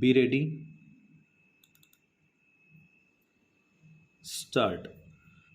Be ready. Start.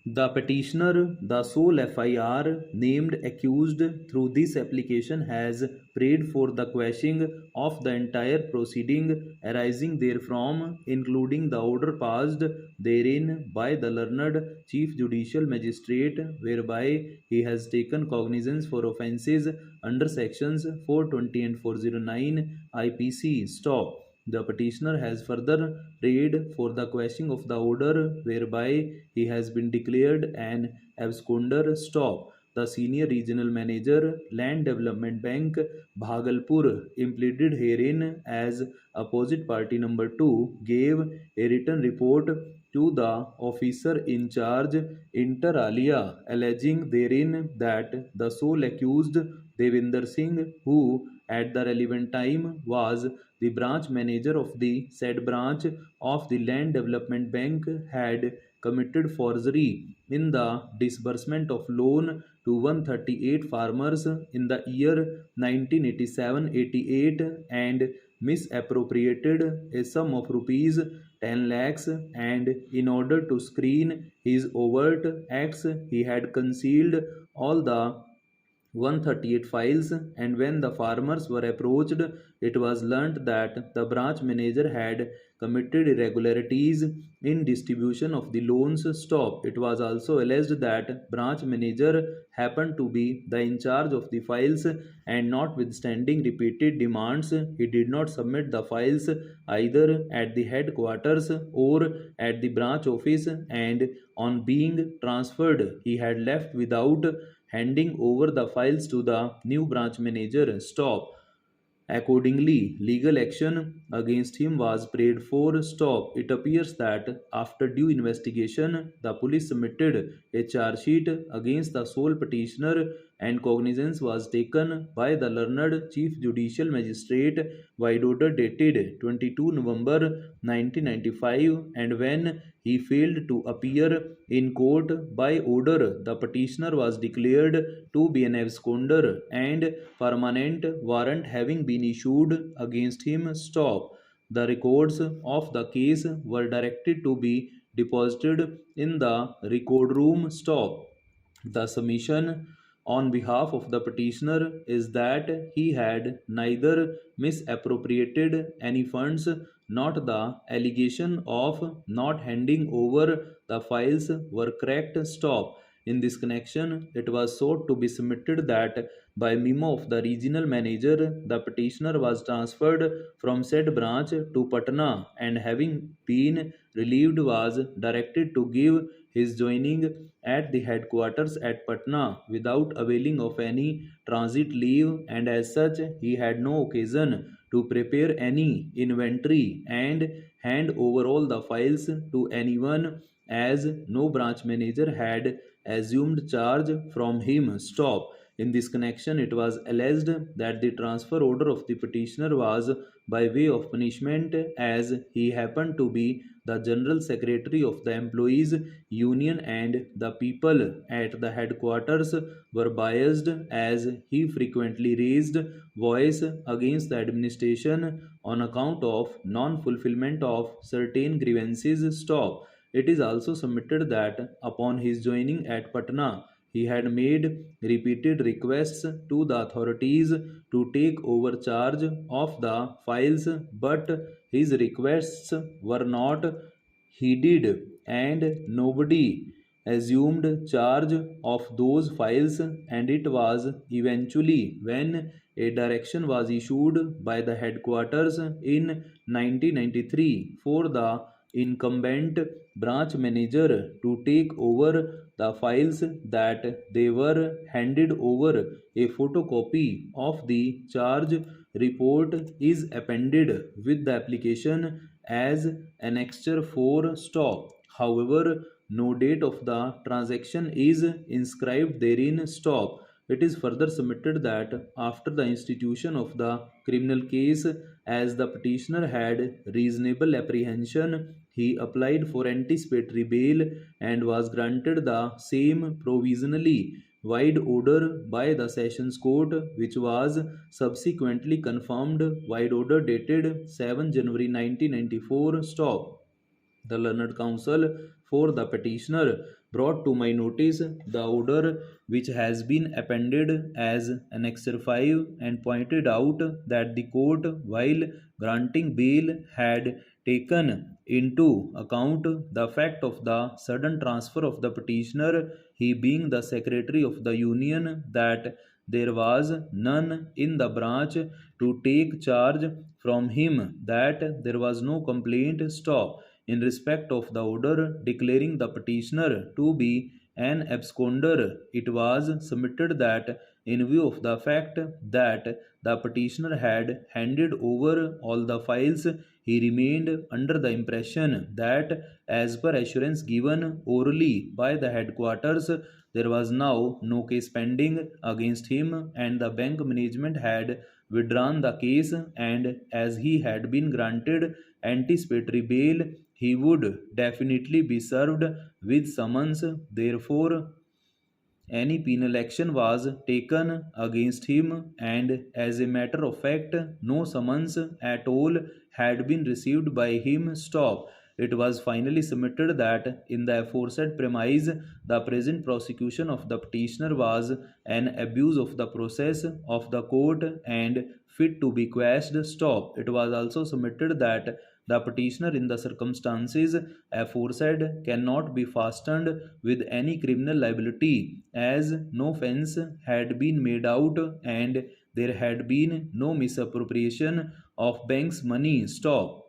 The petitioner, the sole FIR named accused through this application, has prayed for the quashing of the entire proceeding arising therefrom, including the order passed therein by the learned Chief Judicial Magistrate, whereby he has taken cognizance for offences under sections 420 and 409 IPC. Stop. The petitioner has further prayed for the quashing of the order whereby he has been declared an absconder. Stop. The senior regional manager, Land Development Bank, Bhagalpur, impleaded herein as opposite party number 2, gave a written report to the officer in charge inter alia, alleging therein that the sole accused Devinder Singh, who at the relevant time was the branch manager of the said branch of the Land Development Bank, had committed forgery in the disbursement of loan to 138 farmers in the year 1987-88 and misappropriated a sum of rupees 10 lakhs, and in order to screen his overt acts he had concealed all the 138 files, and when the farmers were approached, it was learnt that the branch manager had committed irregularities in distribution of the loans. Stop. It was also alleged that branch manager happened to be the in charge of the files, and notwithstanding repeated demands, he did not submit the files either at the headquarters or at the branch office, and on being transferred, he had left without handing over the files to the new branch manager. Stop. Accordingly, legal action against him was prayed for. Stop. It appears that after due investigation, the police submitted a charge sheet against the sole petitioner, and cognizance was taken by the learned Chief Judicial Magistrate by order dated 22 November 1995, and when he failed to appear in court by order, the petitioner was declared to be an absconder, and permanent warrant having been issued against him. Stop. The records of the case were directed to be deposited in the record room. Stop. The submission on behalf of the petitioner is that he had neither misappropriated any funds, not the allegation of not handing over the files were correct. Stop. In this connection, it was sought to be submitted that by memo of the regional manager, the petitioner was transferred from said branch to Patna, and having been relieved was directed to give his joining at the headquarters at Patna without availing of any transit leave, and as such he had no occasion to prepare any inventory and hand over all the files to anyone, as no branch manager had assumed charge from him. Stop. In this connection, it was alleged that the transfer order of the petitioner was by way of punishment, as he happened to be the General Secretary of the Employees Union, and the people at the headquarters were biased, as he frequently raised voice against the administration on account of non-fulfillment of certain grievances. Stop. It is also submitted that upon his joining at Patna, he had made repeated requests to the authorities to take over charge of the files, but his requests were not heeded, and nobody assumed charge of those files, and it was eventually when a direction was issued by the headquarters in 1993 for the incumbent branch manager to take over the files that they were handed over. A photocopy of the charge report is appended with the application as annexure 4. Stop. However, no date of the transaction is inscribed therein. Stop. It is further submitted that after the institution of the criminal case, as the petitioner had reasonable apprehension, he applied for anticipatory bail and was granted the same provisionally wide order by the Sessions Court, which was subsequently confirmed. Wide order dated 7 January 1994. Stop. The learned counsel for the petitioner brought to my notice the order which has been appended as Annexure 5 and pointed out that the court, while granting bail, had taken into account the fact of the sudden transfer of the petitioner, he being the secretary of the union, that there was none in the branch to take charge from him, that there was no complaint. Stop. In respect of the order declaring the petitioner to be an absconder, it was submitted that, in view of the fact that the petitioner had handed over all the files, he remained under the impression that, as per assurance given orally by the headquarters, there was now no case pending against him, and the bank management had withdrawn the case, and as he had been granted anticipatory bail, he would definitely be served with summons. Therefore, any penal action was taken against him, and as a matter of fact, no summons at all had been received by him. Stop. It was finally submitted that, in the aforesaid premise, the present prosecution of the petitioner was an abuse of the process of the court and fit to be quashed. Stop. It was also submitted that the petitioner, in the circumstances aforesaid, cannot be fastened with any criminal liability, as no offence had been made out and there had been no misappropriation of bank's money. Stop.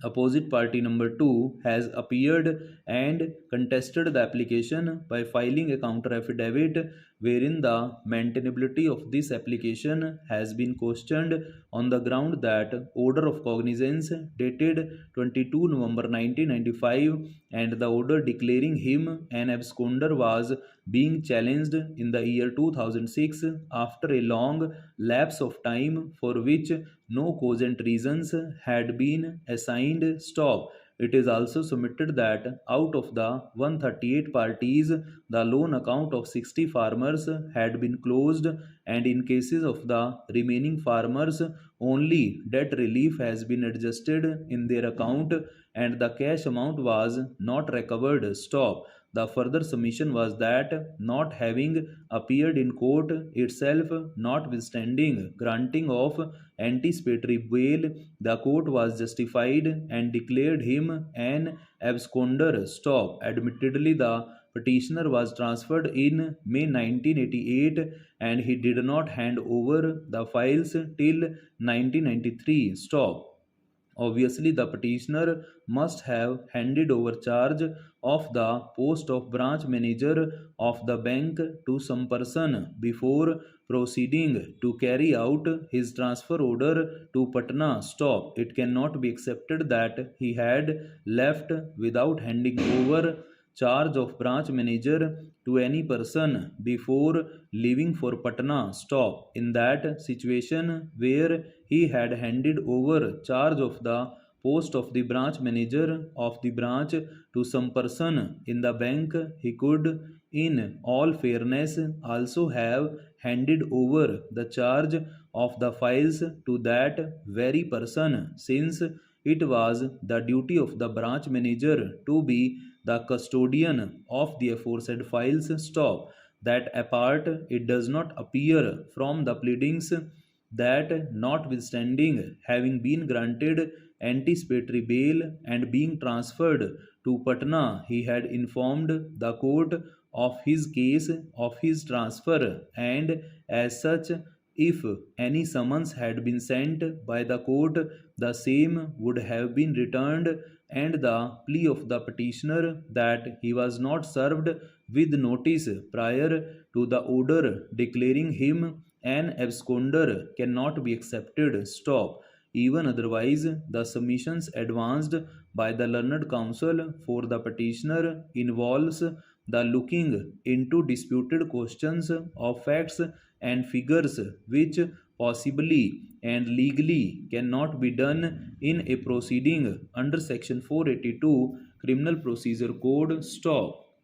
Opposite party number 2 has appeared and contested the application by filing a counter affidavit wherein the maintainability of this application has been questioned on the ground that order of cognizance dated 22 November 1995 and the order declaring him an absconder was being challenged in the year 2006 after a long lapse of time for which no cogent reasons had been assigned. Stop. It is also submitted that out of the 138 parties, the loan account of 60 farmers had been closed, and in cases of the remaining farmers, only debt relief has been adjusted in their account and the cash amount was not recovered. Stop. The further submission was that, not having appeared in court itself, notwithstanding granting of anticipatory bail, the court was justified and declared him an absconder. Stop. Admittedly, the petitioner was transferred in May 1988 and he did not hand over the files till 1993. Stop. Obviously, the petitioner must have handed over charge of the post of branch manager of the bank to some person before proceeding to carry out his transfer order to Patna. Stop. It cannot be accepted that he had left without handing over charge of branch manager to any person before leaving for Patna. Stop. In that situation where he had handed over charge of the post of the branch manager of the branch to some person in the bank, he could, in all fairness, also have handed over the charge of the files to that very person, since it was the duty of the branch manager to be the custodian of the aforesaid files. Stop. That apart, it does not appear from the pleadings that, notwithstanding having been granted anticipatory bail and being transferred to Patna, he had informed the court of his case of his transfer, and as such, if any summons had been sent by the court, the same would have been returned, and the plea of the petitioner that he was not served with notice prior to the order declaring him an absconder cannot be accepted. Stop. Even otherwise, the submissions advanced by the learned counsel for the petitioner involves the looking into disputed questions of facts and figures which possibly and legally cannot be done in a proceeding under section 482 criminal procedure code. Stop.